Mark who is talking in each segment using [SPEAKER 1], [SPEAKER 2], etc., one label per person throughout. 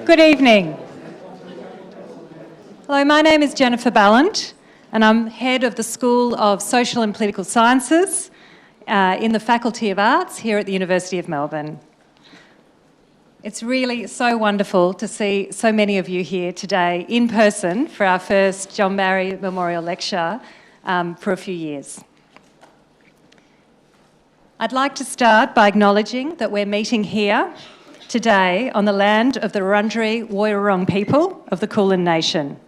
[SPEAKER 1] Good evening. Hello, my name is Jennifer Balint and I'm head of the School of Social and Political Sciences in the Faculty of Arts here at the University of Melbourne. It's really so wonderful to see so many of you here today in person for our first John Barry Memorial Lecture for a few years. I'd like to start by acknowledging that we're meeting here today on the land of the Wurundjeri Woiwurrung people of the Kulin Nation.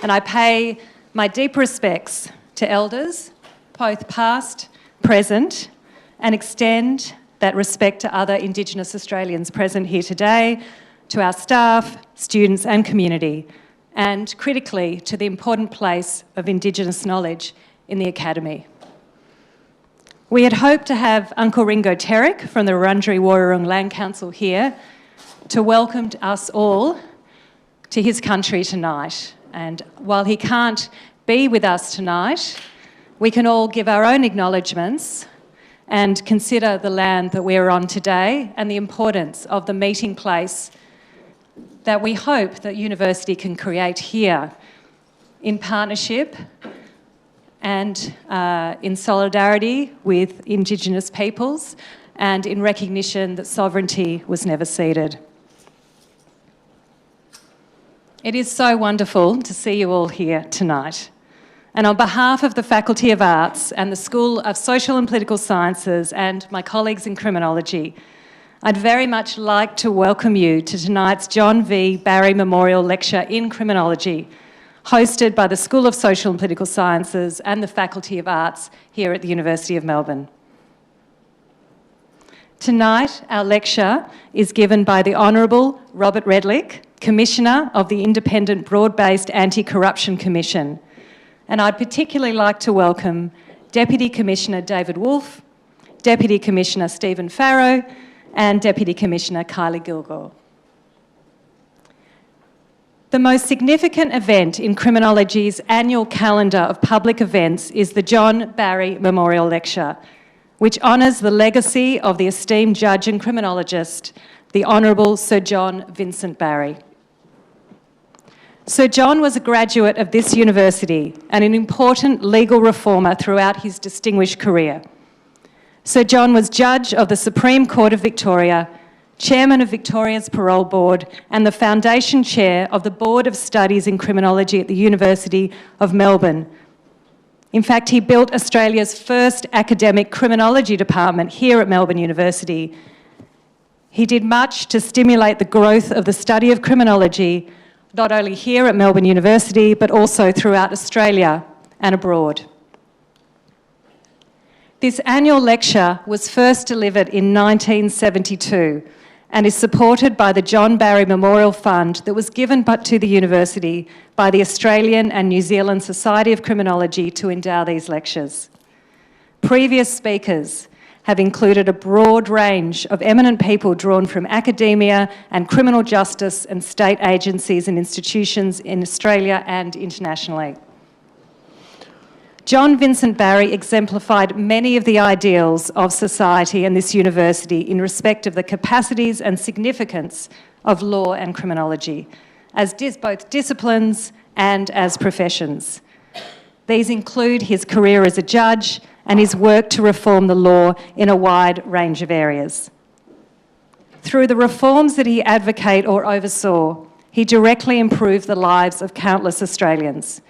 [SPEAKER 1] And I pay my deep respects to elders, both past, present, and extend that respect to other Indigenous Australians present here today, to our staff, students and community, and critically to the important place of Indigenous knowledge in the Academy. We had hoped to have Uncle Ringo Terrick from the Wurundjeri Woiwurrung Land Council here to welcome us all to his country tonight. And while he can't be with us tonight, we can all give our own acknowledgements and consider the land that we're on today and the importance of the meeting place that we hope that university can create here in partnership and in solidarity with Indigenous peoples and in recognition that sovereignty was never ceded. It is so wonderful to see you all here tonight. And on behalf of the Faculty of Arts and the School of Social and Political Sciences and my colleagues in Criminology, I'd very much like to welcome you to tonight's John V. Barry Memorial Lecture in Criminology, hosted by the School of Social and Political Sciences and the Faculty of Arts here at the University of Melbourne. Tonight, our lecture is given by the Honourable Robert Redlich, Commissioner of the Independent Broad-Based Anti-Corruption Commission. And I'd particularly like to welcome Deputy Commissioner David Wolfe, Deputy Commissioner Stephen Farrow, and Deputy Commissioner Kylie Gilgore. The most significant event in Criminology's annual calendar of public events is the John Barry Memorial Lecture, which honours the legacy of the esteemed judge and criminologist, the Honourable Sir John Vincent Barry. Sir John was a graduate of this university and an important legal reformer throughout his distinguished career. Sir John was Judge of the Supreme Court of Victoria, Chairman of Victoria's Parole Board and the Foundation Chair of the Board of Studies in Criminology at the University of Melbourne. In fact, he built Australia's first academic criminology department here at Melbourne University. He did much to stimulate the growth of the study of criminology, not only here at Melbourne University, but also throughout Australia and abroad. This annual lecture was first delivered in 1972 and is supported by the John Barry Memorial Fund that was given to the university by the Australian and New Zealand Society of Criminology to endow these lectures. Previous speakers have included a broad range of eminent people drawn from academia and criminal justice and state agencies and institutions in Australia and internationally. John Vincent Barry exemplified many of the ideals of society and this university in respect of the capacities and significance of law and criminology, as both disciplines and as professions. These include his career as a judge and his work to reform the law in a wide range of areas. Through the reforms that he advocated or oversaw, he directly improved the lives of countless Australians.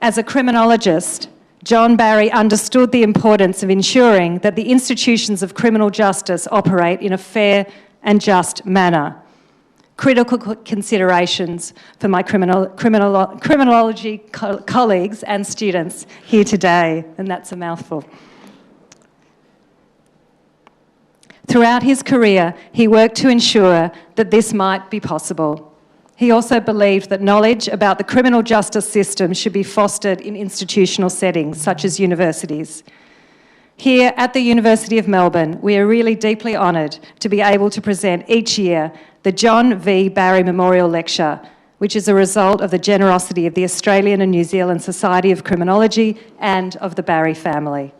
[SPEAKER 1] As a criminologist, John Barry understood the importance of ensuring that the institutions of criminal justice operate in a fair and just manner. Critical considerations for my criminology colleagues and students here today, and that's a mouthful. Throughout his career, he worked to ensure that this might be possible. He also believed that knowledge about the criminal justice system should be fostered in institutional settings, such as universities. Here at the University of Melbourne, we are really deeply honoured to be able to present each year the John V. Barry Memorial Lecture, which is a result of the generosity of the Australian and New Zealand Society of Criminology and of the Barry family.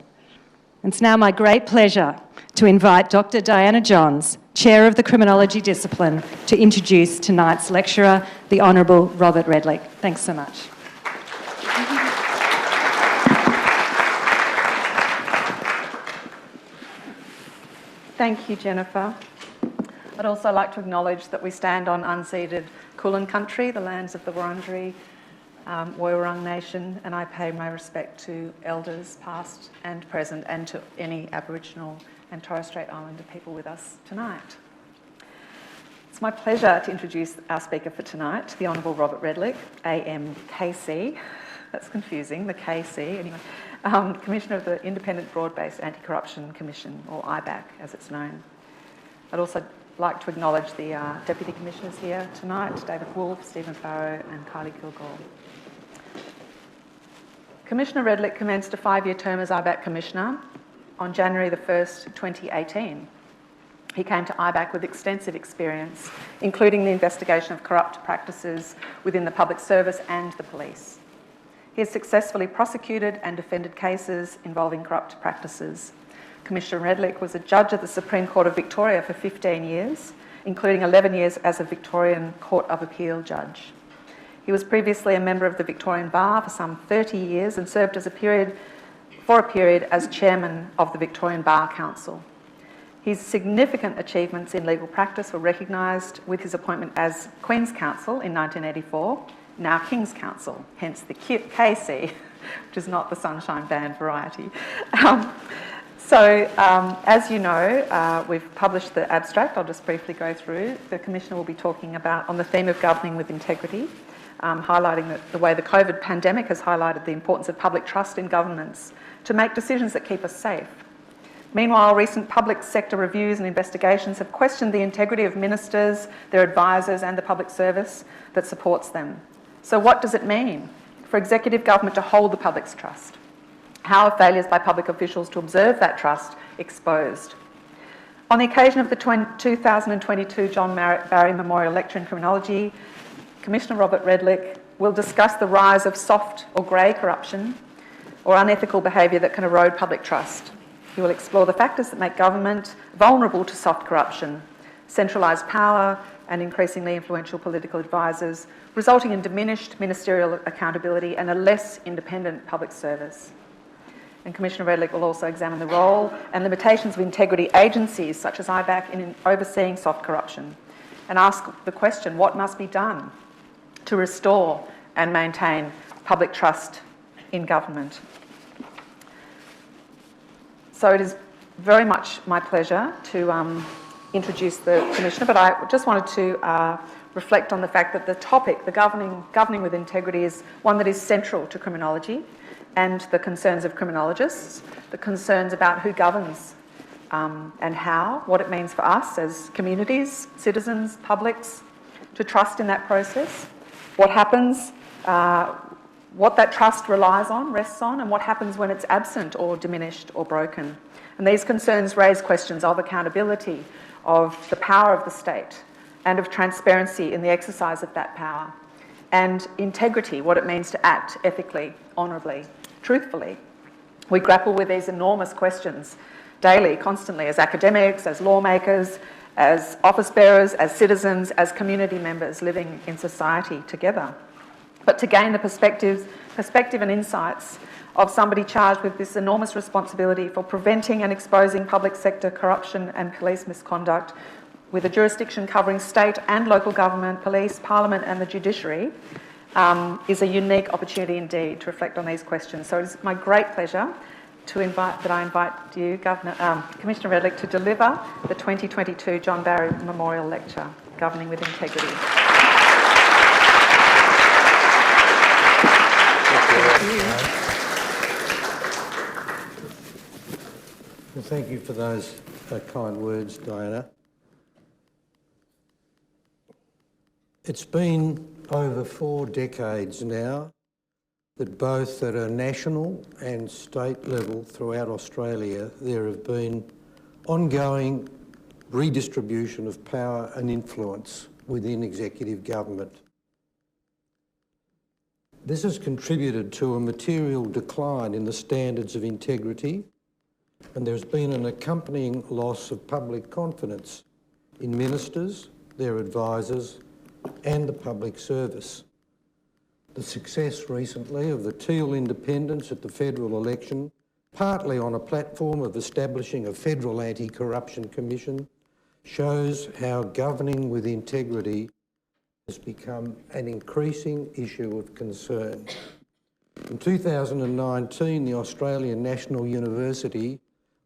[SPEAKER 1] It's now my great pleasure to invite Dr. Diana Johns, Chair of the Criminology discipline, to introduce tonight's lecturer, the Honourable Robert Redlich. Thanks so much.
[SPEAKER 2] Thank you, Jennifer. I'd also like to acknowledge that we stand on unceded Kulin country, the lands of the Wurundjeri Woiwurrung Nation, and I pay my respect to elders past and present and to any Aboriginal and Torres Strait Islander people with us tonight. It's my pleasure to introduce our speaker for tonight, the Honourable Robert Redlich, AMKC. That's confusing, the KC, anyway. Commissioner of the Independent Broad-Based Anti-Corruption Commission, or IBAC as it's known. I'd also like to acknowledge the Deputy Commissioners here tonight, David Wolfe, Stephen Farrow and Kylie Kilgore. Commissioner Redlich commenced a 5-year term as IBAC Commissioner on January the 1st, 2018. He came to IBAC with extensive experience, including the investigation of corrupt practices within the public service and the police. He has successfully prosecuted and defended cases involving corrupt practices. Commissioner Redlich was a judge of the Supreme Court of Victoria for 15 years, including 11 years as a Victorian Court of Appeal judge. He was previously a member of the Victorian Bar for some 30 years and served as for a period as chairman of the Victorian Bar Council. His significant achievements in legal practice were recognised with his appointment as Queen's Counsel in 1984, now King's Counsel, hence the KC, which is not the Sunshine Band variety. As you know, we've published the abstract. I'll just briefly go through. The Commissioner will be talking about on the theme of governing with integrity, highlighting the way the COVID pandemic has highlighted the importance of public trust in governments to make decisions that keep us safe. Meanwhile, recent public sector reviews and investigations have questioned the integrity of ministers, their advisors and the public service that supports them. So what does it mean for executive government to hold the public's trust? How are failures by public officials to observe that trust exposed? On the occasion of the 2022 John Barry Memorial Lecture in Criminology, Commissioner Robert Redlich will discuss the rise of soft or grey corruption or unethical behaviour that can erode public trust. He will explore the factors that make government vulnerable to soft corruption, centralised power and increasingly influential political advisors, resulting in diminished ministerial accountability and a less independent public service. And Commissioner Redlich will also examine the role and limitations of integrity agencies such as IBAC in overseeing soft corruption and ask the question, what must be done to restore and maintain public trust in government? So it is very much my pleasure to introduce the Commissioner, but I just wanted to reflect on the fact that the topic, the governing with integrity, is one that is central to criminology and the concerns of criminologists, the concerns about who governs and how, what it means for us as communities, citizens, publics, to trust in that process, what happens, what that trust relies on, rests on, and what happens when it's absent or diminished or broken. And these concerns raise questions of accountability, of the power of the state, and of transparency in the exercise of that power, and integrity, what it means to act ethically, honourably, truthfully. We grapple with these enormous questions daily, constantly, as academics, as lawmakers, as office bearers, as citizens, as community members living in society together. But to gain the perspective and insights of somebody charged with this enormous responsibility for preventing and exposing public sector corruption and police misconduct, with a jurisdiction covering state and local government, police, parliament and the judiciary, is a unique opportunity indeed to reflect on these questions. So it is my great pleasure to invite you, Commissioner Redlich, to deliver the 2022 John Barry Memorial Lecture, Governing with Integrity.
[SPEAKER 3] Well, thank you for those kind words, Diana. It's been over 4 decades now that both at a national and state level throughout Australia there have been ongoing redistribution of power and influence within executive government. This has contributed to a material decline in the standards of integrity and there's been an accompanying loss of public confidence in ministers, their advisors, and the public service. The success recently of the Teal independents at the federal election, partly on a platform of establishing a federal anti-corruption commission, shows how governing with integrity has become an increasing issue of concern. In 2019, the Australian National University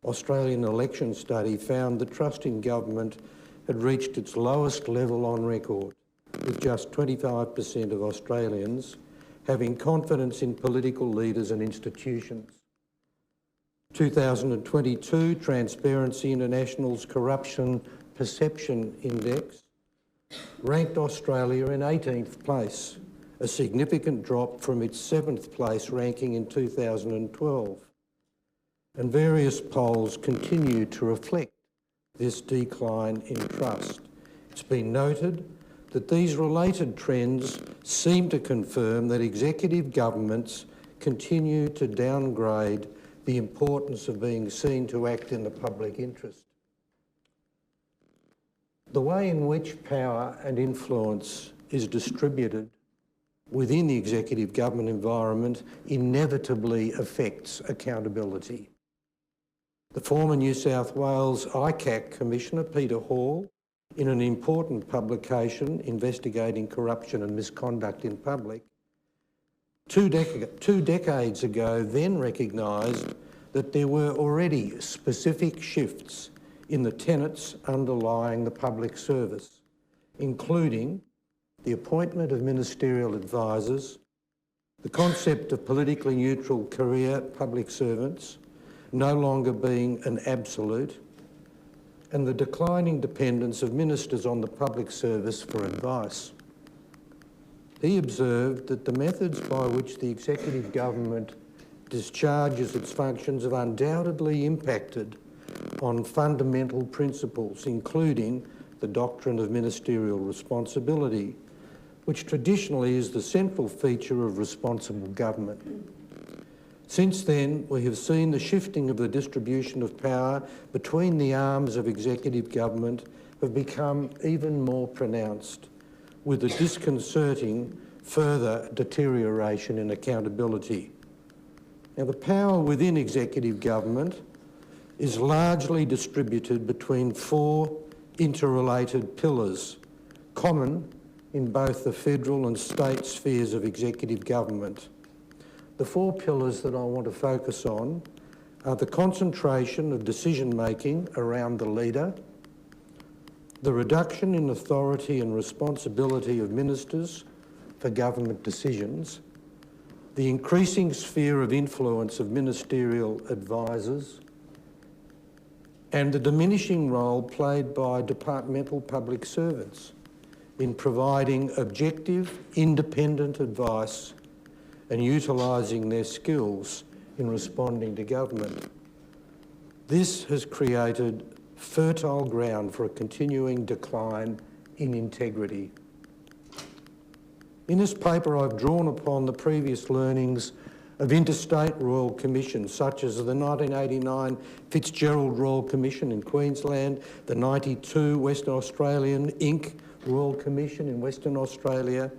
[SPEAKER 3] Australian Election Study found that trust in government had reached its lowest level on record, with just 25% of Australians having confidence in political leaders and institutions. 2022 Transparency International's Corruption Perception Index ranked Australia in 18th place, a significant drop from its 7th place ranking in 2012. And various polls continue to reflect this decline in trust. It's been noted that these related trends seem to confirm that executive governments continue to downgrade the importance of being seen to act in the public interest. The way in which power and influence is distributed within the executive government environment inevitably affects accountability. The former New South Wales IBAC Commissioner, Peter Hall, in an important publication investigating corruption and misconduct in public, two decades ago then recognised that there were already specific shifts in the tenets underlying the public service, including the appointment of ministerial advisors, the concept of politically neutral career public servants no longer being an absolute, and the declining dependence of ministers on the public service for advice. He observed that the methods by which the executive government discharges its functions have undoubtedly impacted on fundamental principles, including the doctrine of ministerial responsibility, which traditionally is the central feature of responsible government. Since then, we have seen the shifting of the distribution of power between the arms of executive government have become even more pronounced, with a disconcerting further deterioration in accountability. Now, the power within executive government is largely distributed between four interrelated pillars, common in both the federal and state spheres of executive government. The four pillars that I want to focus on are the concentration of decision-making around the leader, the reduction in authority and responsibility of ministers for government decisions, the increasing sphere of influence of ministerial advisors, and the diminishing role played by departmental public servants in providing objective, independent advice and utilising their skills in responding to government. This has created fertile ground for a continuing decline in integrity. In this paper, I've drawn upon the previous learnings of interstate royal commissions, such as the 1989 Fitzgerald Royal Commission in Queensland, the 92 Western Australian Inc. Royal Commission in Western Australia,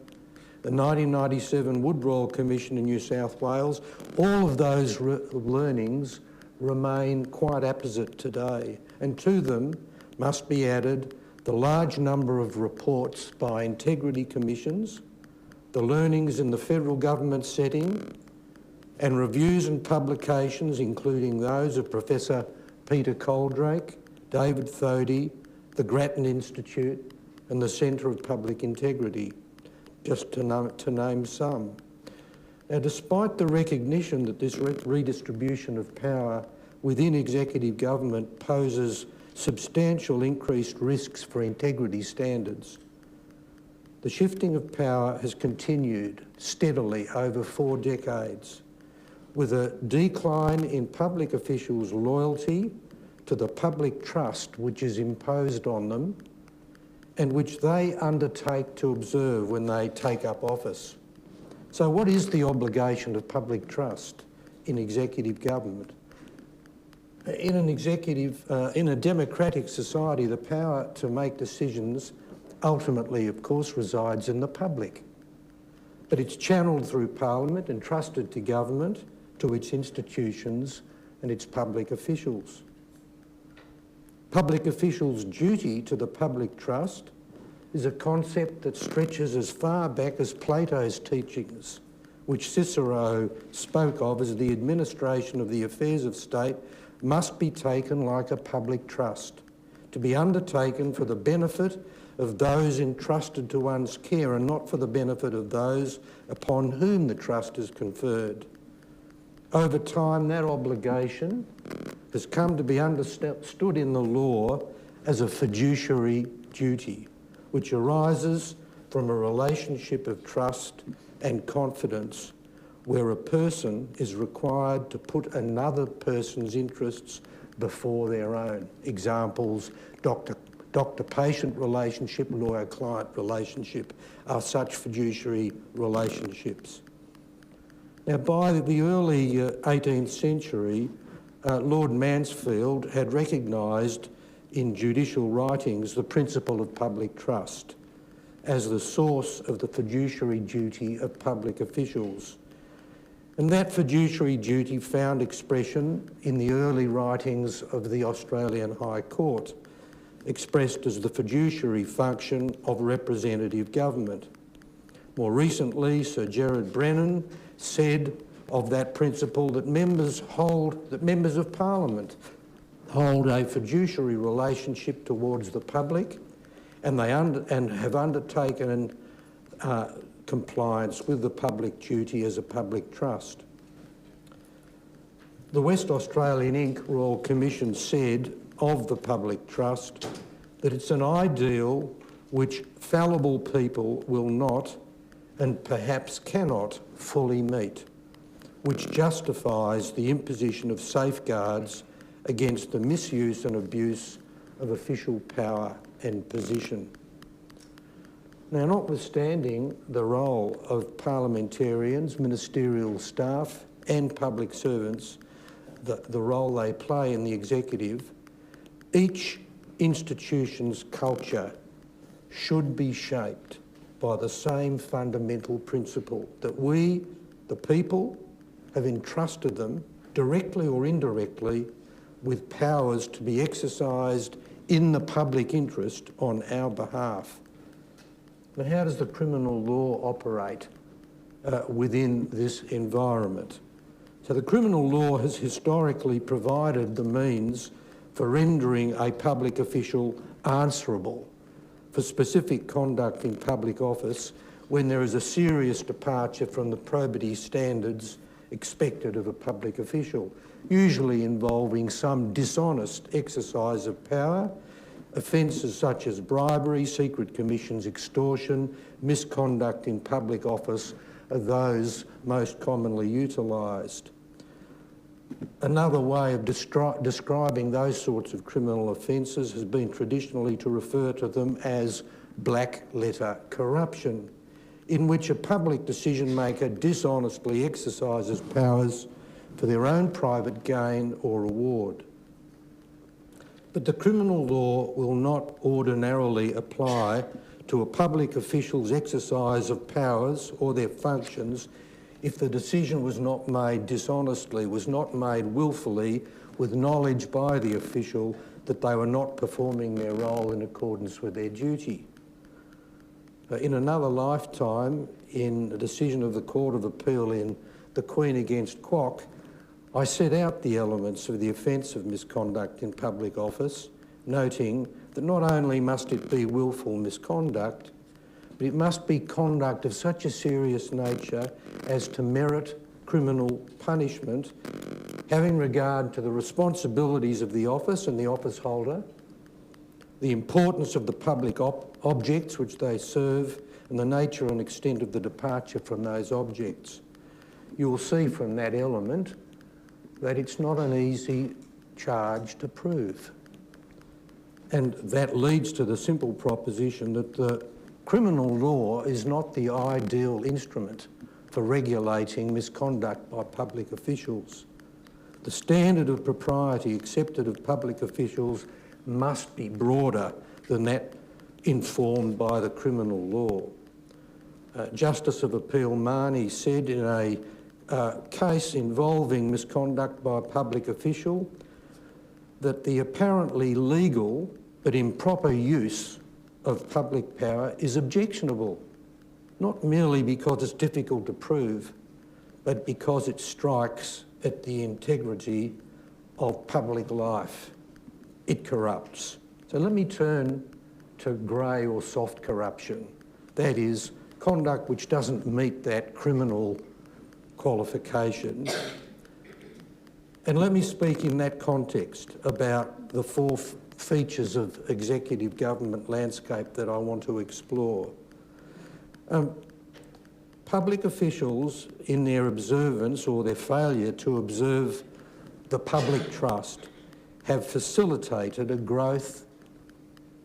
[SPEAKER 3] the 1997 Wood Royal Commission in New South Wales. All of those learnings remain quite apposite today, and to them must be added the large number of reports by integrity commissions, the learnings in the federal government setting, and reviews and publications, including those of Professor Peter Coldrake, David Thodey, the Grattan Institute, and the Centre of Public Integrity, just to name some. Now, despite the recognition that this redistribution of power within executive government poses substantial increased risks for integrity standards, the shifting of power has continued steadily over 4 decades, with a decline in public officials' loyalty to the public trust which is imposed on them and which they undertake to observe when they take up office. So what is the obligation of public trust in executive government? In a democratic society, the power to make decisions ultimately, of course, resides in the public. But it's channelled through Parliament, entrusted to government, to its institutions and its public officials. Public officials' duty to the public trust is a concept that stretches as far back as Plato's teachings, which Cicero spoke of as the administration of the affairs of state must be taken like a public trust, to be undertaken for the benefit of those entrusted to one's care and not for the benefit of those upon whom the trust is conferred. Over time, that obligation has come to be understood in the law as a fiduciary duty, which arises from a relationship of trust and confidence where a person is required to put another person's interests before their own. Examples, doctor-patient relationship, lawyer-client relationship are such fiduciary relationships. Now, by the early 18th century, Lord Mansfield had recognised in judicial writings the principle of public trust as the source of the fiduciary duty of public officials. And that fiduciary duty found expression in the early writings of the Australian High Court, expressed as the fiduciary function of representative government. More recently, Sir Gerard Brennan said of that principle that members of Parliament hold a fiduciary relationship towards the public, and they have undertaken compliance with the public duty as a public trust. The West Australian Inc. Royal Commission said of the public trust that it's an ideal which fallible people will not and perhaps cannot fully meet, which justifies the imposition of safeguards against the misuse and abuse of official power and position. Now, notwithstanding the role of parliamentarians, ministerial staff and public servants, the role they play in the executive, each institution's culture should be shaped by the same fundamental principle that we, the people, have entrusted them, directly or indirectly, with powers to be exercised in the public interest on our behalf. Now, how does the criminal law operate within this environment? So the criminal law has historically provided the means for rendering a public official answerable for specific conduct in public office when there is a serious departure from the probity standards expected of a public official, usually involving some dishonest exercise of power, offences such as bribery, secret commissions, extortion, misconduct in public office are those most commonly utilised. Another way of describing those sorts of criminal offences has been traditionally to refer to them as black letter corruption, in which a public decision maker dishonestly exercises powers for their own private gain or reward. But the criminal law will not ordinarily apply to a public official's exercise of powers or their functions if the decision was not made dishonestly, was not made willfully, with knowledge by the official that they were not performing their role in accordance with their duty. In another lifetime, in a decision of the Court of Appeal in the Queen against Kwok, I set out the elements of the offence of misconduct in public office, noting that not only must it be willful misconduct, but it must be conduct of such a serious nature as to merit criminal punishment, having regard to the responsibilities of the office and the office holder, the importance of the public objects which they serve, and the nature and extent of the departure from those objects. You will see from that element that it's not an easy charge to prove. And that leads to the simple proposition that the criminal law is not the ideal instrument for regulating misconduct by public officials. The standard of propriety accepted of public officials must be broader than that informed by the criminal law. Justice of Appeal Marnie said in a case involving misconduct by a public official that the apparently legal but improper use of public power is objectionable, not merely because it's difficult to prove, but because it strikes at the integrity of public life. It corrupts. So let me turn to grey or soft corruption. That is, conduct which doesn't meet that criminal qualification. And let me speak in that context about the four features of executive government landscape that I want to explore. Public officials, in their observance or their failure to observe the public trust, have facilitated a growth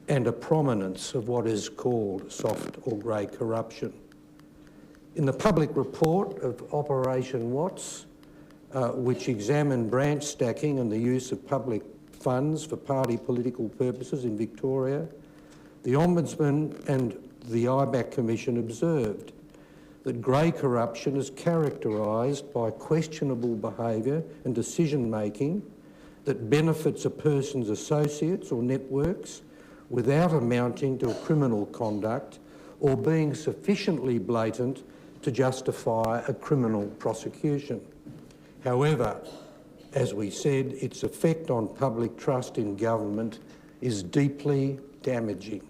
[SPEAKER 3] and a prominence of what is called soft or grey corruption. In the public report of Operation Watts, which examined branch stacking and the use of public funds for party political purposes in Victoria, the Ombudsman and the IBAC Commission observed that grey corruption is characterised by questionable behaviour and decision-making that benefits a person's associates or networks without amounting to criminal conduct or being sufficiently blatant to justify a criminal prosecution. However, as we said, its effect on public trust in government is deeply damaging.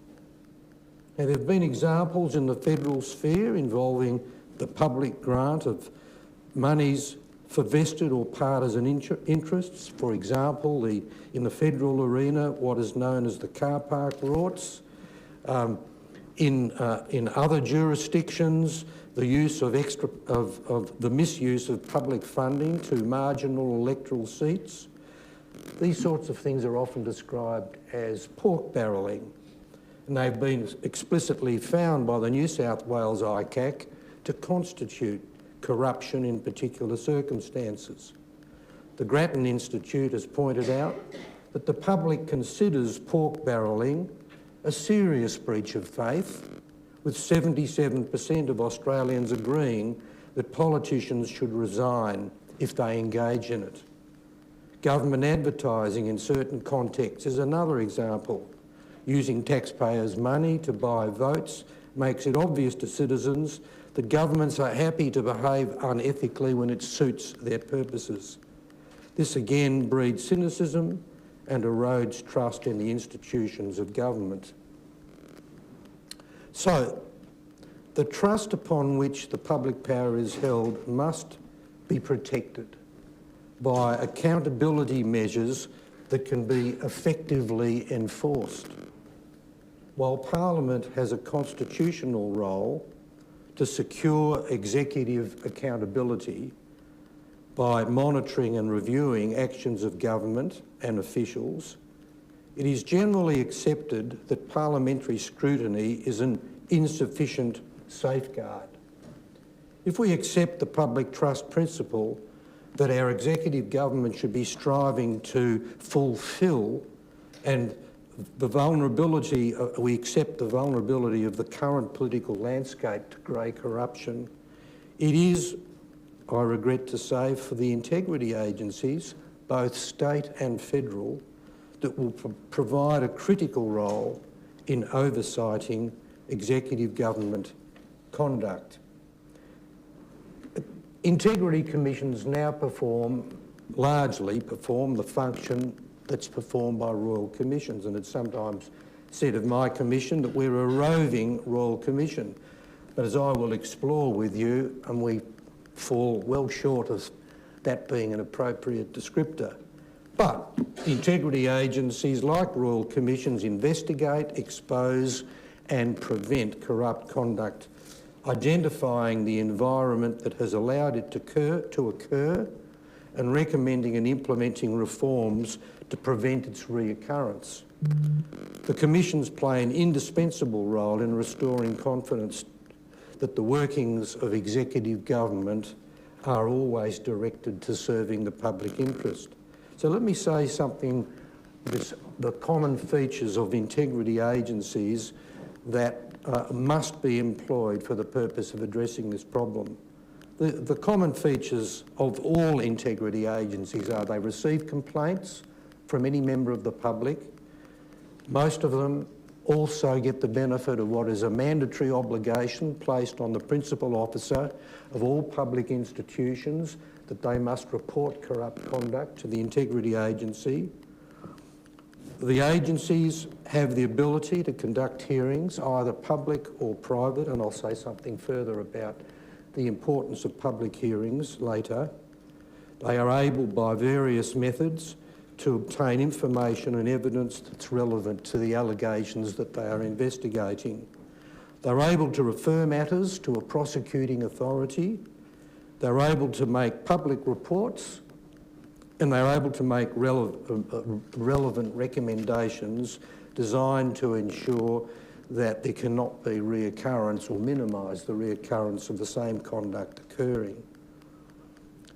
[SPEAKER 3] Now, there have been examples in the federal sphere involving the public grant of monies for vested or partisan interests. For example, in the federal arena, what is known as the car park rorts. In other jurisdictions, the use of the misuse of public funding to marginal electoral seats. These sorts of things are often described as pork barrelling, and they've been explicitly found by the New South Wales ICAC to constitute corruption in particular circumstances. The Grattan Institute has pointed out that the public considers pork barrelling a serious breach of faith, with 77% of Australians agreeing that politicians should resign if they engage in it. Government advertising in certain contexts is another example. Using taxpayers' money to buy votes makes it obvious to citizens that governments are happy to behave unethically when it suits their purposes. This again breeds cynicism and erodes trust in the institutions of government. So, the trust upon which the public power is held must be protected by accountability measures that can be effectively enforced. While Parliament has a constitutional role to secure executive accountability by monitoring and reviewing actions of government and officials, it is generally accepted that parliamentary scrutiny is an insufficient safeguard. If we accept the public trust principle that our executive government should be striving to fulfil and we accept the vulnerability of the current political landscape to grey corruption, it is, I regret to say, for the integrity agencies, both state and federal, that will provide a critical role in oversighting executive government conduct. Integrity commissions now largely perform the function that's performed by royal commissions, and it's sometimes said of my commission that we're a roving royal commission. But as I will explore with you, and we fall well short of that being an appropriate descriptor. But integrity agencies like royal commissions investigate, expose and prevent corrupt conduct, identifying the environment that has allowed it to occur and recommending and implementing reforms to prevent its reoccurrence. The commissions play an indispensable role in restoring confidence that the workings of executive government are always directed to serving the public interest. So let me say something, the common features of integrity agencies that must be employed for the purpose of addressing this problem. The common features of all integrity agencies are they receive complaints from any member of the public. Most of them also get the benefit of what is a mandatory obligation placed on the principal officer of all public institutions that they must report corrupt conduct to the integrity agency. The agencies have the ability to conduct hearings, either public or private, and I'll say something further about the importance of public hearings later. They are able, by various methods, to obtain information and evidence that's relevant to the allegations that they are investigating. They're able to refer matters to a prosecuting authority. They're able to make public reports, and they're able to make relevant recommendations designed to ensure that there cannot be reoccurrence or minimise the reoccurrence of the same conduct occurring.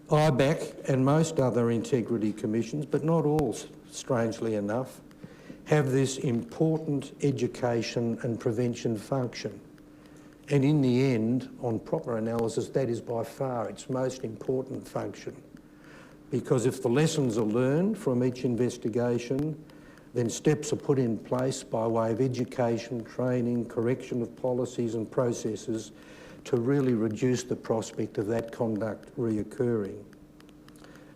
[SPEAKER 3] IBAC and most other integrity commissions, but not all, strangely enough, have this important education and prevention function. And in the end, on proper analysis, that is by far its most important function. Because if the lessons are learned from each investigation, then steps are put in place by way of education, training, correction of policies and processes to really reduce the prospect of that conduct reoccurring.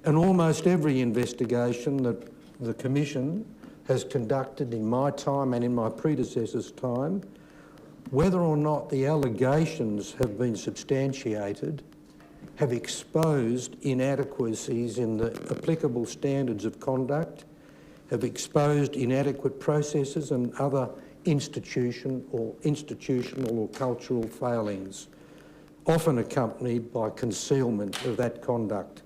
[SPEAKER 3] And almost every investigation that the Commission has conducted in my time and in my predecessor's time, whether or not the allegations have been substantiated, have exposed inadequacies in the applicable standards of conduct, have exposed inadequate processes and other institutional or cultural failings, often accompanied by concealment of that conduct.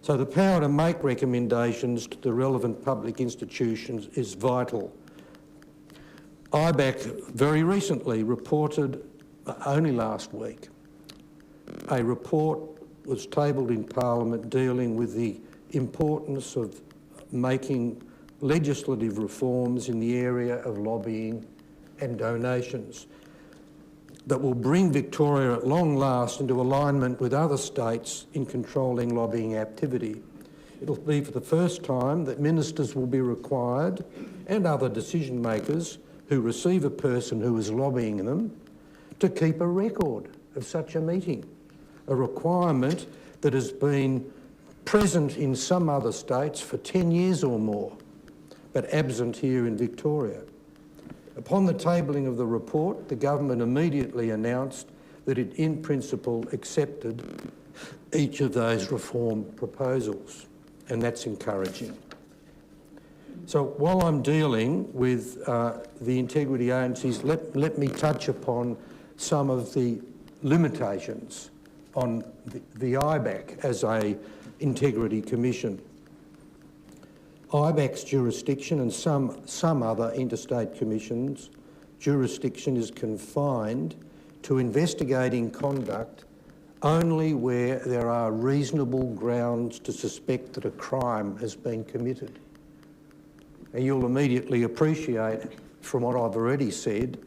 [SPEAKER 3] So the power to make recommendations to the relevant public institutions is vital. IBAC very recently reported, only last week, a report was tabled in Parliament dealing with the importance of making legislative reforms in the area of lobbying and donations that will bring Victoria at long last into alignment with other states in controlling lobbying activity. It'll be for the first time that ministers will be required, and other decision makers who receive a person who is lobbying them, to keep a record of such a meeting, a requirement that has been present in some other states for 10 years or more, but absent here in Victoria. Upon the tabling of the report, the government immediately announced that it in principle accepted each of those reform proposals, and that's encouraging. So while I'm dealing with the integrity agencies, let me touch upon some of the limitations on the IBAC as a integrity commission. IBAC's jurisdiction and some other interstate commissions' jurisdiction is confined to investigating conduct only where there are reasonable grounds to suspect that a crime has been committed. And you'll immediately appreciate from what I've already said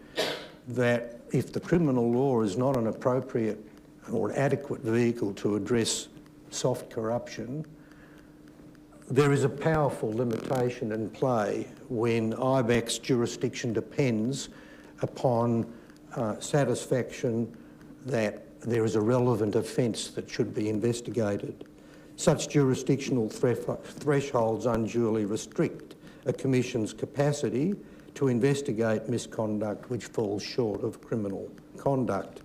[SPEAKER 3] that if the criminal law is not an appropriate or adequate vehicle to address soft corruption, there is a powerful limitation in play when IBAC's jurisdiction depends upon satisfaction that there is a relevant offence that should be investigated. Such jurisdictional thresholds unduly restrict a Commission's capacity to investigate misconduct which falls short of criminal conduct.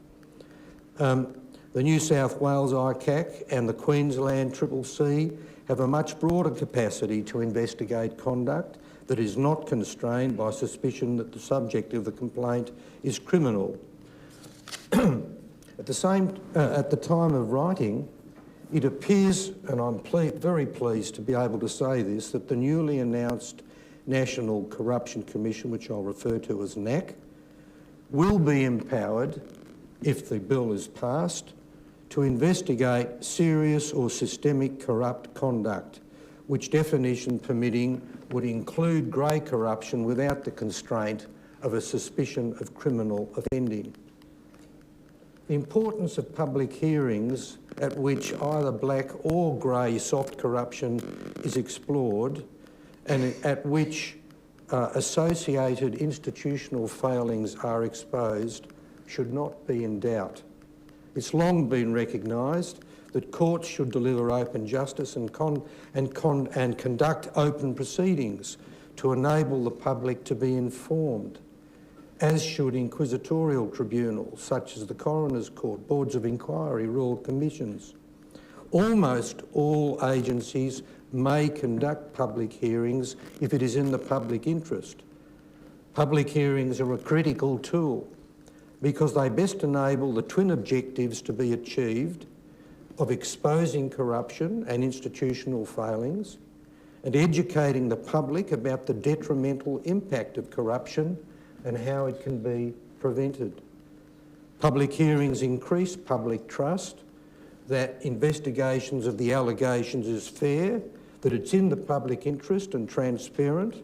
[SPEAKER 3] The New South Wales ICAC and the Queensland CCC have a much broader capacity to investigate conduct that is not constrained by suspicion that the subject of the complaint is criminal. At the time of writing, it appears, and I'm very pleased to be able to say this, that the newly announced National Corruption Commission, which I'll refer to as NAC, will be empowered, if the bill is passed, to investigate serious or systemic corrupt conduct, which definition permitting would include grey corruption without the constraint of a suspicion of criminal offending. The importance of public hearings at which either black or grey soft corruption is explored and at which associated institutional failings are exposed should not be in doubt. It's long been recognised that courts should deliver open justice and conduct open proceedings to enable the public to be informed, as should inquisitorial tribunals such as the Coroner's Court, boards of inquiry, royal commissions. Almost all agencies may conduct public hearings if it is in the public interest. Public hearings are a critical tool because they best enable the twin objectives to be achieved of exposing corruption and institutional failings and educating the public about the detrimental impact of corruption and how it can be prevented. Public hearings increase public trust that investigations of the allegations is fair, that it's in the public interest and transparent,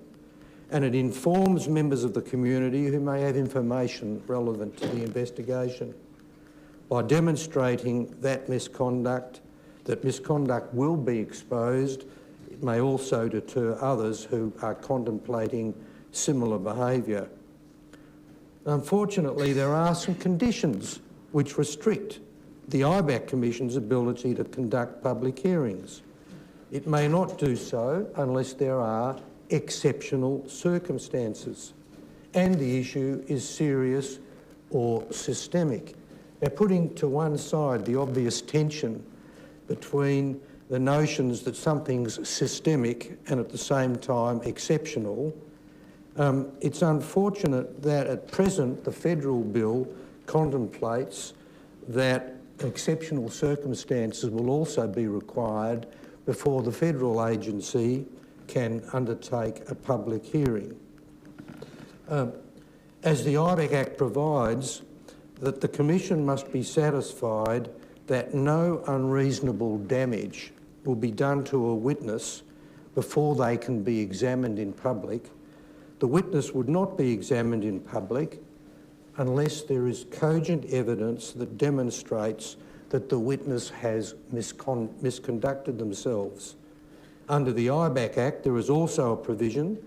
[SPEAKER 3] and it informs members of the community who may have information relevant to the investigation. By demonstrating that misconduct will be exposed, it may also deter others who are contemplating similar behaviour. Unfortunately, there are some conditions which restrict the IBAC Commission's ability to conduct public hearings. It may not do so unless there are exceptional circumstances and the issue is serious or systemic. Now, putting to one side the obvious tension between the notions that something's systemic and at the same time exceptional, it's unfortunate that at present the federal bill contemplates that exceptional circumstances will also be required before the federal agency can undertake a public hearing. As the IBAC Act provides, that the Commission must be satisfied that no unreasonable damage will be done to a witness before they can be examined in public. The witness would not be examined in public unless there is cogent evidence that demonstrates that the witness has misconducted themselves. Under the IBAC Act, there is also a provision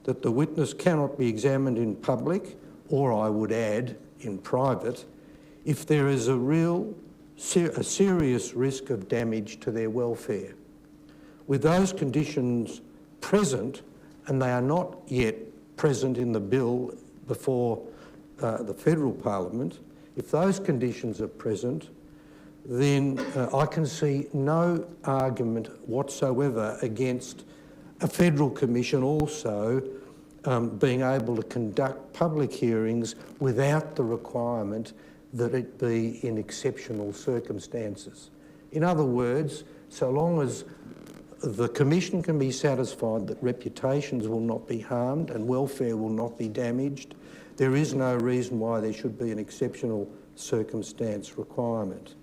[SPEAKER 3] that the witness cannot be examined in public, or I would add, in private, if there is a serious risk of damage to their welfare. With those conditions present, and they are not yet present in the bill before the federal parliament, if those conditions are present, then I can see no argument whatsoever against a federal commission also being able to conduct public hearings without the requirement that it be in exceptional circumstances. In other words, so long as the Commission can be satisfied that reputations will not be harmed and welfare will not be damaged, there is no reason why there should be an exceptional circumstance requirement.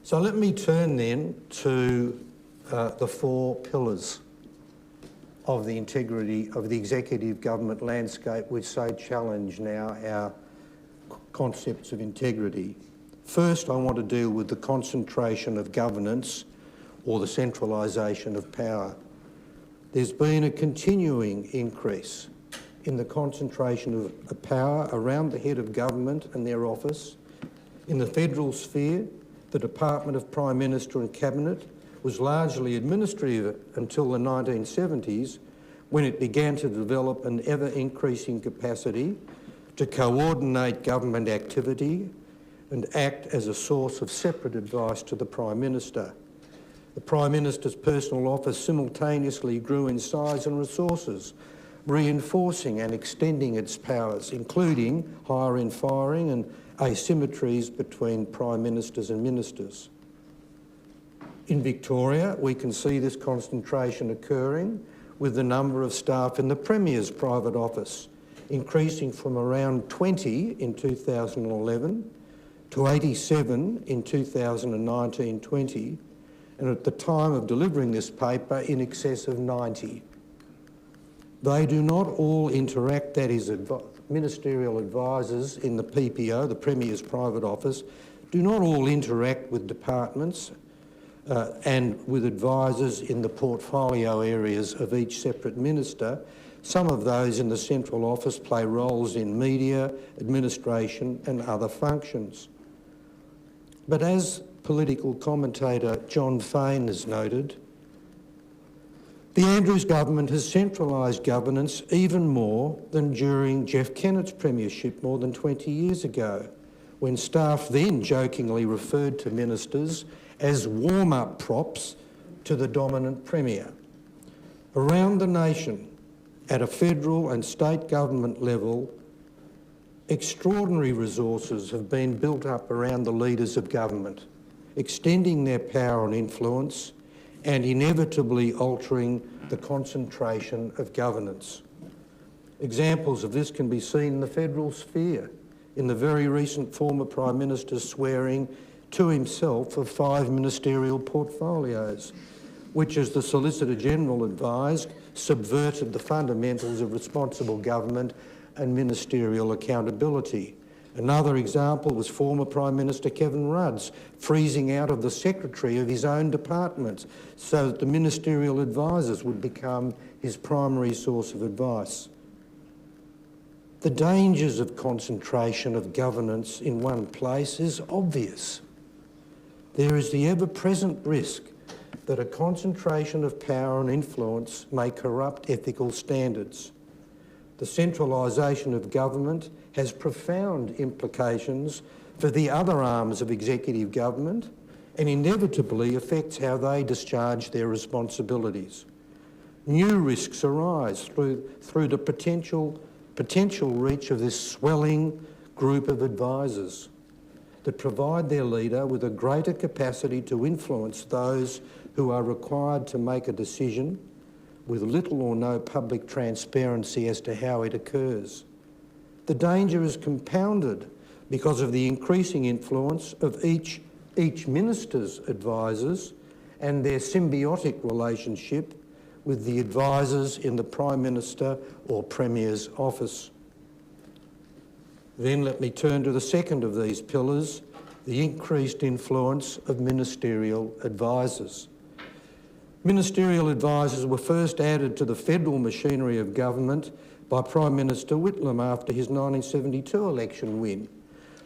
[SPEAKER 3] So let me turn then to the four pillars of the integrity of the executive government landscape which so challenge now our concepts of integrity. First, I want to deal with the concentration of governance or the centralisation of power. There's been a continuing increase in the concentration of power around the head of government and their office. In the federal sphere, the Department of Prime Minister and Cabinet was largely administrative until the 1970s, when it began to develop an ever-increasing capacity to coordinate government activity and act as a source of separate advice to the Prime Minister. The Prime Minister's personal office simultaneously grew in size and resources, reinforcing and extending its powers, including hiring, firing and asymmetries between Prime Ministers and Ministers. In Victoria, we can see this concentration occurring with the number of staff in the Premier's private office increasing from around 20 in 2011 to 87 in 2019-20, and at the time of delivering this paper, in excess of 90. They do not all interact, that is, ministerial advisors in the PPO, the Premier's private office, do not all interact with departments and with advisors in the portfolio areas of each separate minister. Some of those in the central office play roles in media, administration and other functions. But as political commentator John Fain has noted, the Andrews government has centralised governance even more than during Jeff Kennett's premiership more than 20 years ago, when staff then jokingly referred to ministers as warm-up props to the dominant premier. Around the nation, at a federal and state government level, extraordinary resources have been built up around the leaders of government, extending their power and influence and inevitably altering the concentration of governance. Examples of this can be seen in the federal sphere, in the very recent former Prime Minister's swearing to himself of 5 ministerial portfolios, which, as the Solicitor General advised, subverted the fundamentals of responsible government and ministerial accountability. Another example was former Prime Minister Kevin Rudd's freezing out of the secretary of his own department so that the ministerial advisors would become his primary source of advice. The dangers of concentration of governance in one place is obvious. There is the ever-present risk that a concentration of power and influence may corrupt ethical standards. The centralisation of government has profound implications for the other arms of executive government and inevitably affects how they discharge their responsibilities. New risks arise through the potential reach of this swelling group of advisors that provide their leader with a greater capacity to influence those who are required to make a decision with little or no public transparency as to how it occurs. The danger is compounded because of the increasing influence of each minister's advisors and their symbiotic relationship with the advisors in the Prime Minister or Premier's office. Then let me turn to the second of these pillars, the increased influence of ministerial advisors. Ministerial advisors were first added to the federal machinery of government by Prime Minister Whitlam after his 1972 election win.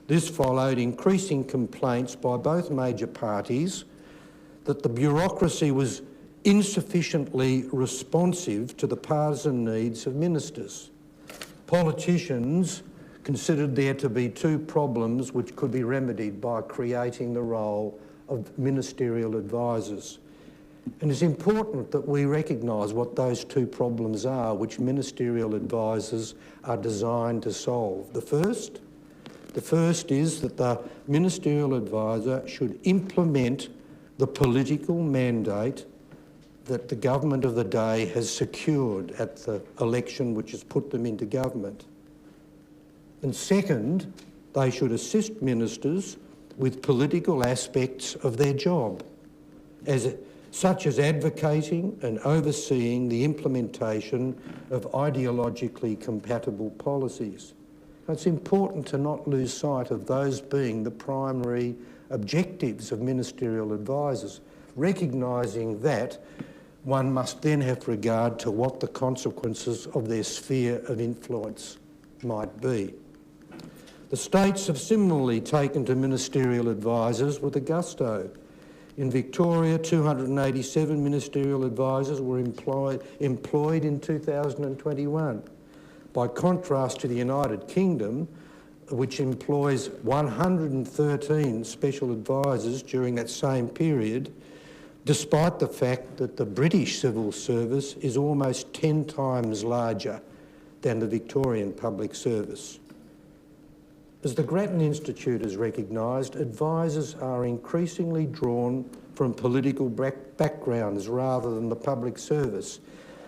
[SPEAKER 3] This followed increasing complaints by both major parties that the bureaucracy was insufficiently responsive to the partisan needs of ministers. Politicians considered there to be 2 problems which could be remedied by creating the role of ministerial advisors. And it's important that we recognise what those 2 problems are which ministerial advisors are designed to solve. The first is that the ministerial advisor should implement the political mandate that the government of the day has secured at the election which has put them into government. And second, they should assist ministers with political aspects of their job, such as advocating and overseeing the implementation of ideologically compatible policies. It's important to not lose sight of those being the primary objectives of ministerial advisors, recognising that one must then have regard to what the consequences of their sphere of influence might be. The states have similarly taken to ministerial advisors with a gusto. In Victoria, 287 ministerial advisors were employed in 2021. By contrast to the United Kingdom, which employs 113 special advisors during that same period, despite the fact that the British civil service is almost 10 times larger than the Victorian public service. As the Grattan Institute has recognised, advisors are increasingly drawn from political backgrounds rather than the public service.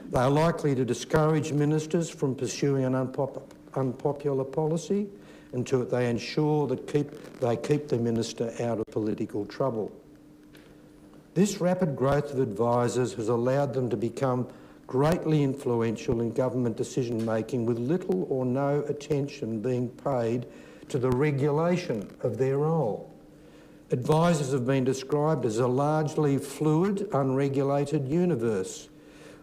[SPEAKER 3] They are likely to discourage ministers from pursuing an unpopular policy until they ensure that they keep the minister out of political trouble. This rapid growth of advisors has allowed them to become greatly influential in government decision-making, with little or no attention being paid to the regulation of their role. Advisors have been described as a largely fluid, unregulated universe,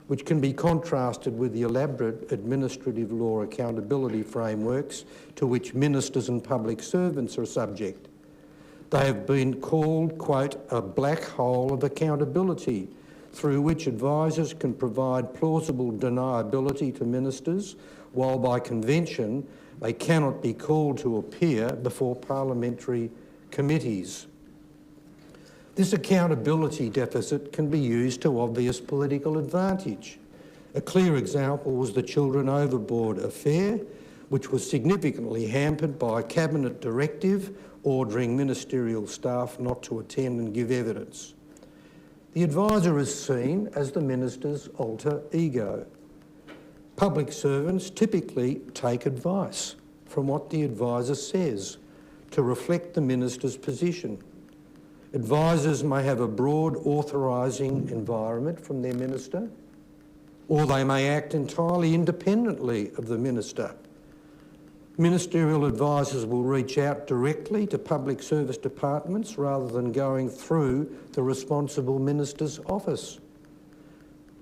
[SPEAKER 3] which can be contrasted with the elaborate administrative law accountability frameworks to which ministers and public servants are subject. They have been called, quote, a black hole of accountability, through which advisors can provide plausible deniability to ministers, while by convention they cannot be called to appear before parliamentary committees. This accountability deficit can be used to obvious political advantage. A clear example was the Children Overboard affair, which was significantly hampered by a cabinet directive ordering ministerial staff not to attend and give evidence. The advisor is seen as the minister's alter ego. Public servants typically take advice from what the advisor says to reflect the minister's position. Advisors may have a broad authorising environment from their minister, or they may act entirely independently of the minister. Ministerial advisors will reach out directly to public service departments rather than going through the responsible minister's office.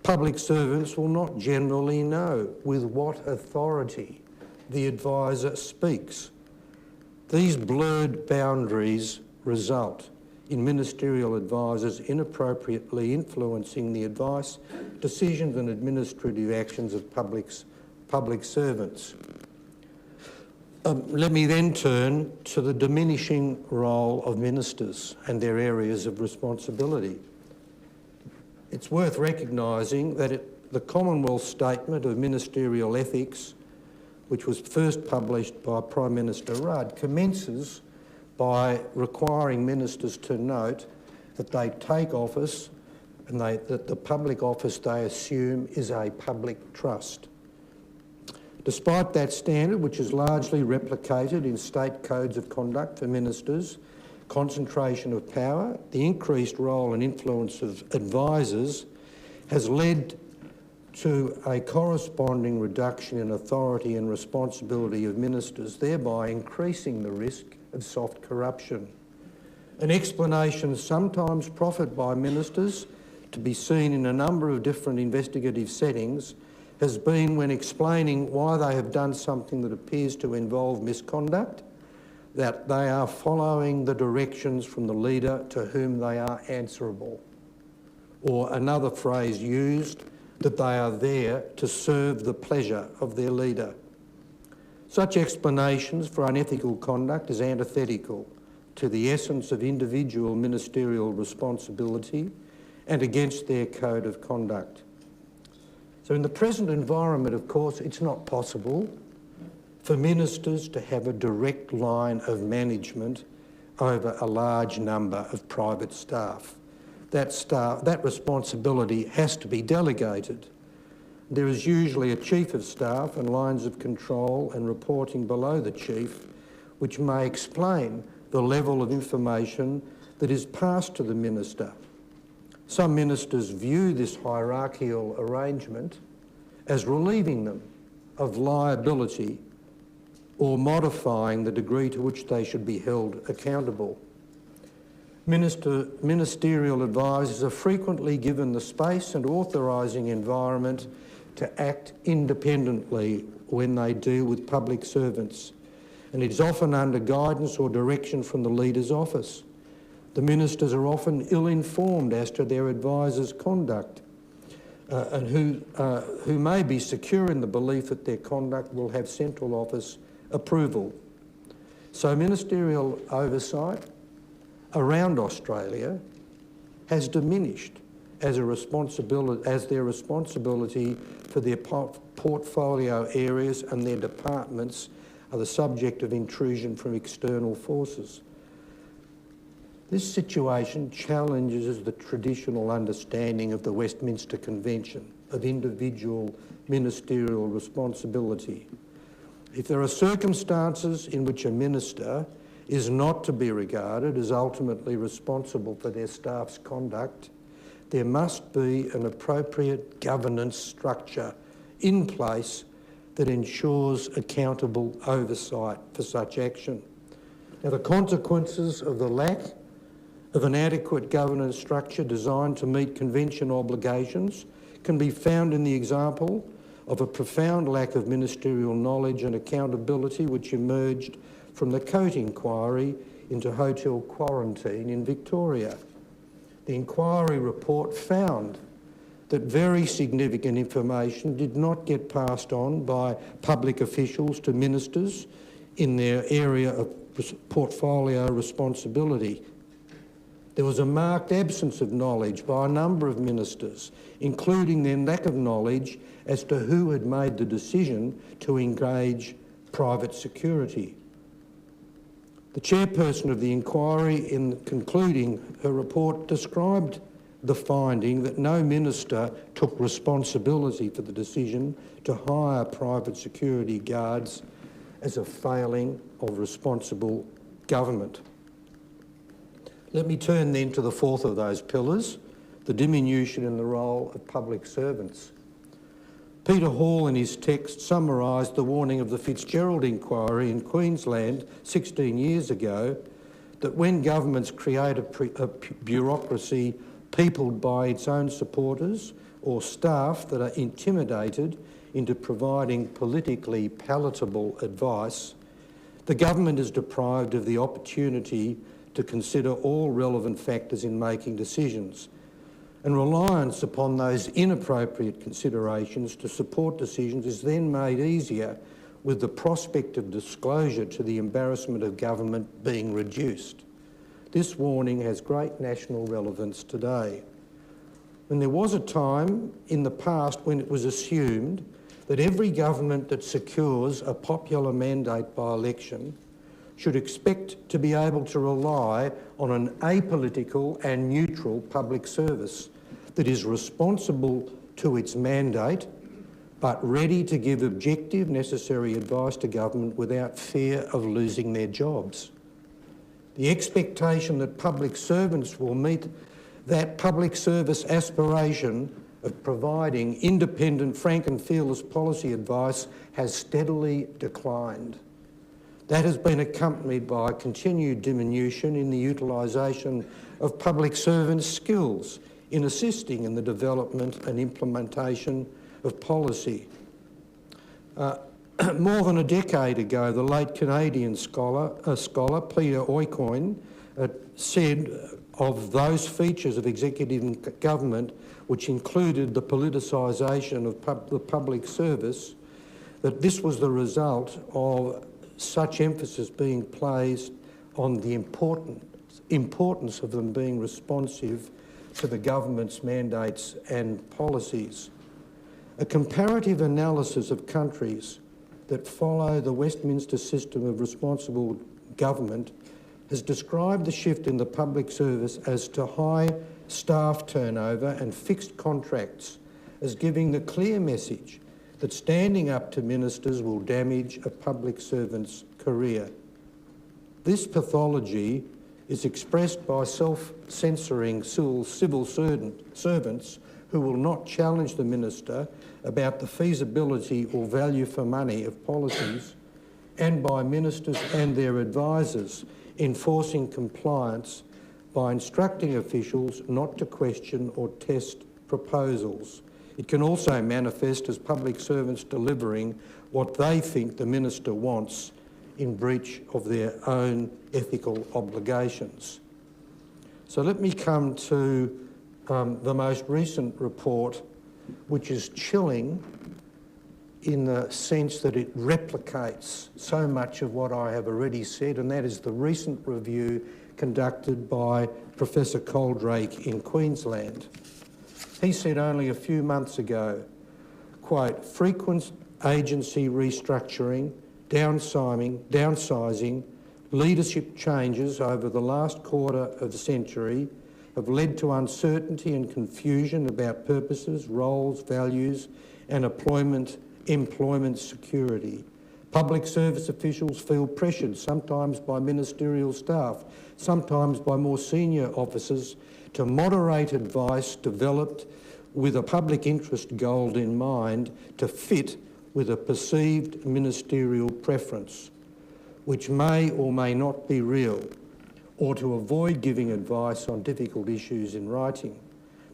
[SPEAKER 3] Public servants will not generally know with what authority the advisor speaks. These blurred boundaries result in ministerial advisors inappropriately influencing the advice, decisions and administrative actions of public servants. Let me then turn to the diminishing role of ministers and their areas of responsibility. It's worth recognising that the Commonwealth Statement of Ministerial Ethics, which was first published by Prime Minister Rudd, commences by requiring ministers to note that they take office and that the public office they assume is a public trust. Despite that standard, which is largely replicated in state codes of conduct for ministers, concentration of power, the increased role and influence of advisors has led to a corresponding reduction in authority and responsibility of ministers, thereby increasing the risk of soft corruption. An explanation sometimes proffered by ministers, to be seen in a number of different investigative settings, has been when explaining why they have done something that appears to involve misconduct, that they are following the directions from the leader to whom they are answerable. Or another phrase used, that they are there to serve the pleasure of their leader. Such explanations for unethical conduct is antithetical to the essence of individual ministerial responsibility and against their code of conduct. So in the present environment, of course, it's not possible for ministers to have a direct line of management over a large number of private staff. That responsibility has to be delegated. There is usually a chief of staff and lines of control and reporting below the chief, which may explain the level of information that is passed to the minister. Some ministers view this hierarchical arrangement as relieving them of liability or modifying the degree to which they should be held accountable. Ministerial advisors are frequently given the space and authorising environment to act independently when they deal with public servants, and it is often under guidance or direction from the leader's office. The ministers are often ill-informed as to their advisors' conduct and who may be secure in the belief that their conduct will have central office approval. So ministerial oversight around Australia has diminished as their responsibility for their portfolio areas and their departments are the subject of intrusion from external forces. This situation challenges the traditional understanding of the Westminster Convention of individual ministerial responsibility. If there are circumstances in which a minister is not to be regarded as ultimately responsible for their staff's conduct, there must be an appropriate governance structure in place that ensures accountable oversight for such action. Now, the consequences of the lack of an adequate governance structure designed to meet convention obligations can be found in the example of a profound lack of ministerial knowledge and accountability which emerged from the Coate inquiry into hotel quarantine in Victoria. The inquiry report found that very significant information did not get passed on by public officials to ministers in their area of portfolio responsibility. There was a marked absence of knowledge by a number of ministers, including their lack of knowledge as to who had made the decision to engage private security. The chairperson of the inquiry, in concluding her report, described the finding that no minister took responsibility for the decision to hire private security guards as a failing of responsible government. Let me turn then to the fourth of those pillars, the diminution in the role of public servants. Peter Hall in his text summarised the warning of the Fitzgerald inquiry in Queensland 16 years ago that when governments create a bureaucracy peopled by its own supporters or staff that are intimidated into providing politically palatable advice, the government is deprived of the opportunity to consider all relevant factors in making decisions, and reliance upon those inappropriate considerations to support decisions is then made easier with the prospect of disclosure to the embarrassment of government being reduced. This warning has great national relevance today. And there was a time in the past when it was assumed that every government that secures a popular mandate by election should expect to be able to rely on an apolitical and neutral public service that is responsible to its mandate but ready to give objective, necessary advice to government without fear of losing their jobs. The expectation that public servants will meet that public service aspiration of providing independent, frank and fearless policy advice has steadily declined. That has been accompanied by a continued diminution in the utilisation of public servants' skills in assisting in the development and implementation of policy. More than a decade ago, the late Canadian scholar Peter Oycoin said of those features of executive government which included the politicisation of the public service, that this was the result of such emphasis being placed on the importance of them being responsive to the government's mandates and policies. A comparative analysis of countries that follow the Westminster system of responsible government has described the shift in the public service as to high staff turnover and fixed contracts as giving the clear message that standing up to ministers will damage a public servant's career. This pathology is expressed by self-censoring civil servants who will not challenge the minister about the feasibility or value for money of policies, and by ministers and their advisors enforcing compliance by instructing officials not to question or test proposals. It can also manifest as public servants delivering what they think the minister wants in breach of their own ethical obligations. So let me come to the most recent report, which is chilling in the sense that it replicates so much of what I have already said, and that is the recent review conducted by Professor Coldrake in Queensland. He said only a few months ago, quote, "Frequent agency restructuring, downsizing, leadership changes over the last quarter of the century have led to uncertainty and confusion about purposes, roles, values and employment security. Public service officials feel pressured, sometimes by ministerial staff, sometimes by more senior officers, to moderate advice developed with a public interest goal in mind to fit with a perceived ministerial preference, which may or may not be real, or to avoid giving advice on difficult issues in writing.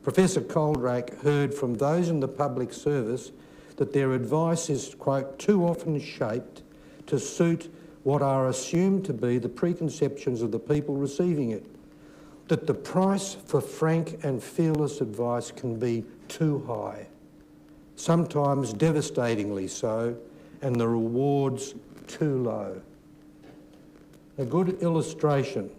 [SPEAKER 3] Professor Coldrake heard from those in the public service that their advice is, quote, too often shaped to suit what are assumed to be the preconceptions of the people receiving it, that the price for frank and fearless advice can be too high, sometimes devastatingly so, and the rewards too low. A good illustration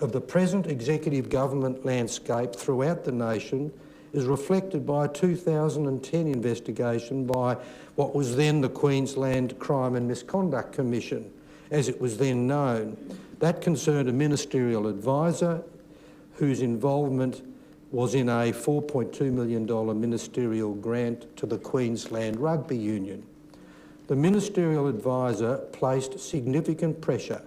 [SPEAKER 3] of the present executive government landscape throughout the nation is reflected by a 2010 investigation by what was then the Queensland Crime and Misconduct Commission, as it was then known. That concerned a ministerial advisor whose involvement was in a $4.2 million ministerial grant to the Queensland Rugby Union. The ministerial advisor placed significant pressure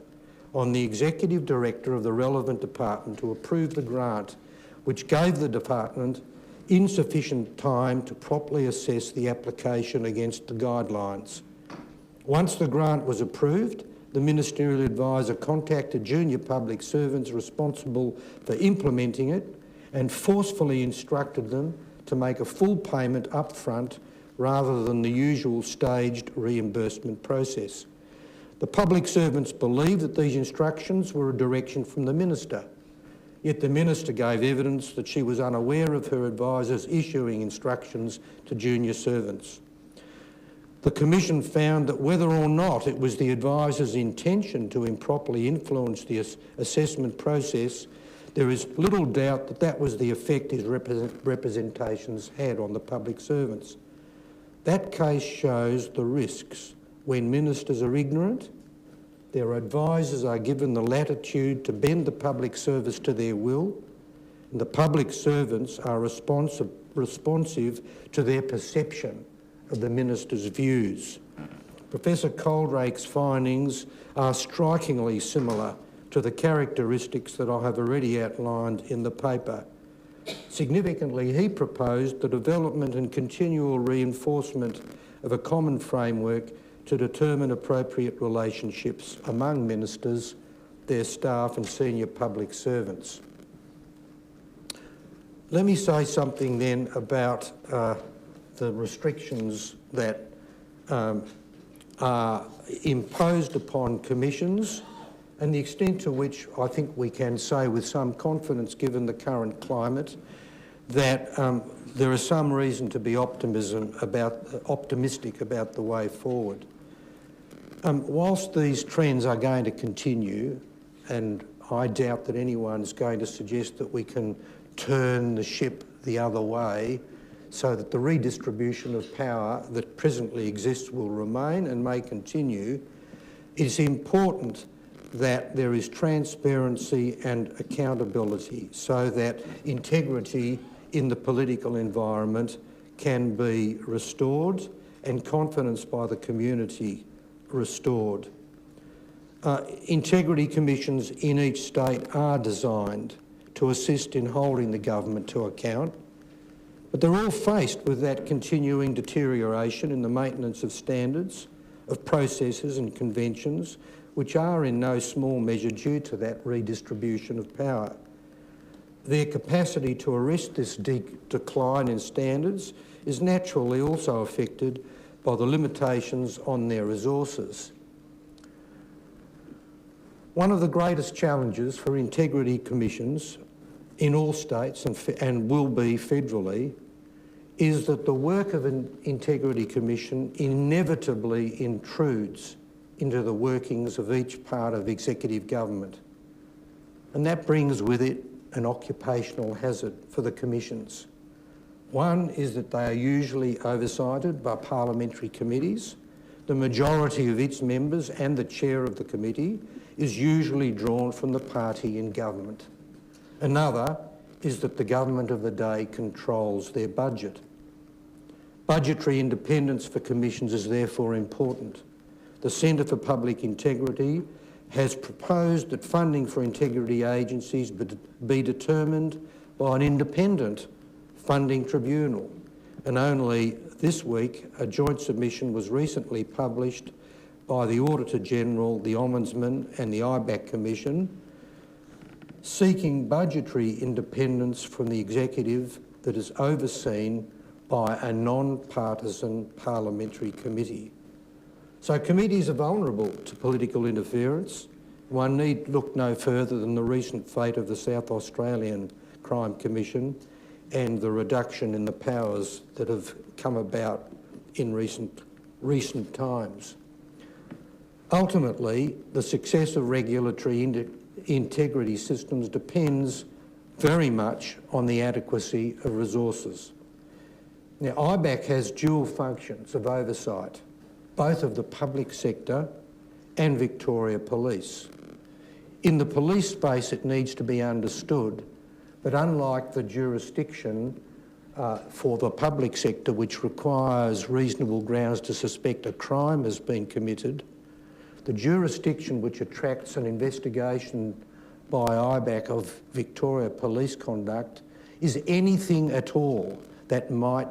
[SPEAKER 3] on the executive director of the relevant department to approve the grant, which gave the department insufficient time to properly assess the application against the guidelines. Once the grant was approved, the ministerial advisor contacted junior public servants responsible for implementing it and forcefully instructed them to make a full payment up front rather than the usual staged reimbursement process. The public servants believed that these instructions were a direction from the minister, yet the minister gave evidence that she was unaware of her advisors issuing instructions to junior servants. The Commission found that whether or not it was the advisor's intention to improperly influence the assessment process, there is little doubt that that was the effect his representations had on the public servants. That case shows the risks when ministers are ignorant, their advisors are given the latitude to bend the public service to their will, and the public servants are responsive to their perception of the minister's views. Professor Coldrake's findings are strikingly similar to the characteristics that I have already outlined in the paper. Significantly, he proposed the development and continual reinforcement of a common framework to determine appropriate relationships among ministers, their staff and senior public servants. Let me say something then about the restrictions that are imposed upon commissions and the extent to which I think we can say with some confidence, given the current climate, that there is some reason to be optimistic about the way forward. Whilst these trends are going to continue, and I doubt that anyone's going to suggest that we can turn the ship the other way so that the redistribution of power that presently exists will remain and may continue, it's important that there is transparency and accountability so that integrity in the political environment can be restored and confidence by the community restored. Integrity commissions in each state are designed to assist in holding the government to account, but they're all faced with that continuing deterioration in the maintenance of standards, of processes and conventions, which are in no small measure due to that redistribution of power. Their capacity to arrest this decline in standards is naturally also affected by the limitations on their resources. One of the greatest challenges for integrity commissions in all states and will be federally is that the work of an integrity commission inevitably intrudes into the workings of each part of executive government. And that brings with it an occupational hazard for the commissions. One is that they are usually oversighted by parliamentary committees. The majority of its members and the chair of the committee is usually drawn from the party in government. Another is that the government of the day controls their budget. Budgetary independence for commissions is therefore important. the Centre for Public Integrity has proposed that funding for integrity agencies be determined by an independent funding tribunal. And only this week, a joint submission was recently published by the Auditor General, the Ombudsman and the IBAC Commission, seeking budgetary independence from the executive that is overseen by a non-partisan parliamentary committee. So committees are vulnerable to political interference. One need look no further than the recent fate of the South Australian Crime Commission and the reduction in the powers that have come about in recent times. Ultimately, the success of regulatory integrity systems depends very much on the adequacy of resources. Now, IBAC has dual functions of oversight, both of the public sector and Victoria Police. In the police space, it needs to be understood that unlike the jurisdiction for the public sector, which requires reasonable grounds to suspect a crime has been committed, the jurisdiction which attracts an investigation by IBAC of Victoria Police conduct is anything at all that might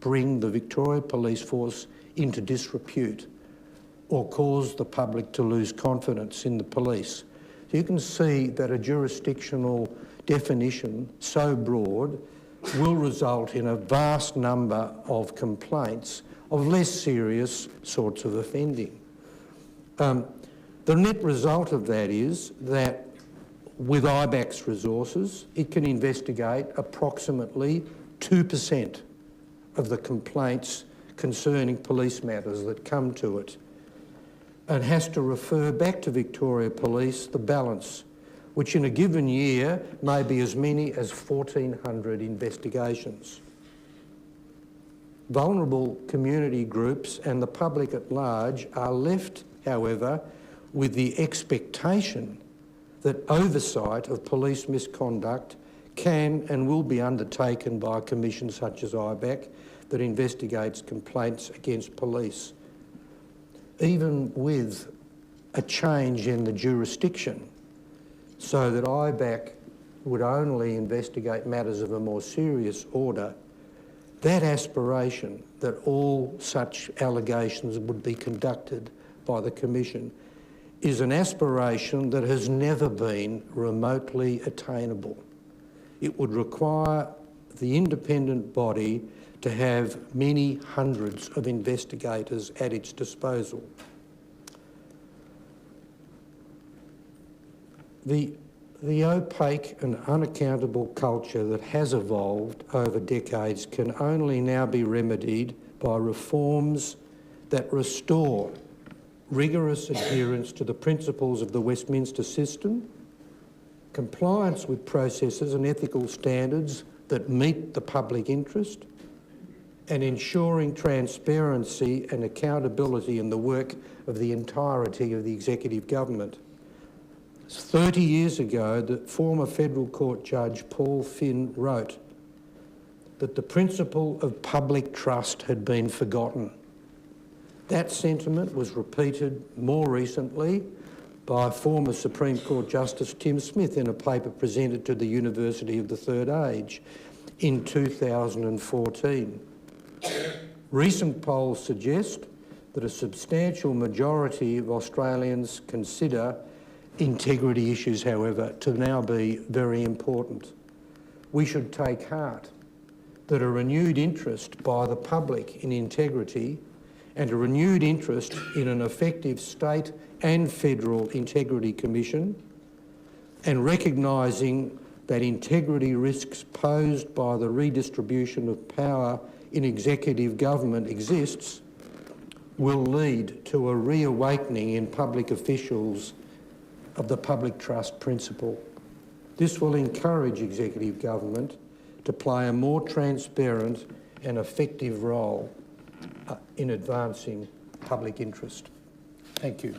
[SPEAKER 3] bring the Victoria Police Force into disrepute or cause the public to lose confidence in the police. So you can see that a jurisdictional definition so broad will result in a vast number of complaints of less serious sorts of offending. The net result of that is that with IBAC's resources, it can investigate approximately 2% of the complaints concerning police matters that come to it, and has to refer back to Victoria Police the balance, which in a given year may be as many as 1,400 investigations. Vulnerable community groups and the public at large are left, however, with the expectation that oversight of police misconduct can and will be undertaken by a commission such as IBAC that investigates complaints against police. Even with a change in the jurisdiction, so that IBAC would only investigate matters of a more serious order, that aspiration that all such allegations would be conducted by the Commission is an aspiration that has never been remotely attainable. It would require the independent body to have many hundreds of investigators at its disposal. The opaque and unaccountable culture that has evolved over decades can only now be remedied by reforms that restore rigorous adherence to the principles of the Westminster system, compliance with processes and ethical standards that meet the public interest, and ensuring transparency and accountability in the work of the entirety of the executive government. 30 years ago, the former Federal Court Judge Paul Finn wrote that the principle of public trust had been forgotten. That sentiment was repeated more recently by former Supreme Court Justice Tim Smith in a paper presented to the University of the Third Age in 2014. Recent polls suggest that a substantial majority of Australians consider integrity issues, however, to now be very important. We should take heart that a renewed interest by the public in integrity and a renewed interest in an effective state and federal integrity commission, and recognising that integrity risks posed by the redistribution of power in executive government exists, will lead to a reawakening in public officials of the public trust principle. This will encourage executive government to play a more transparent and effective role in advancing public interest. Thank you.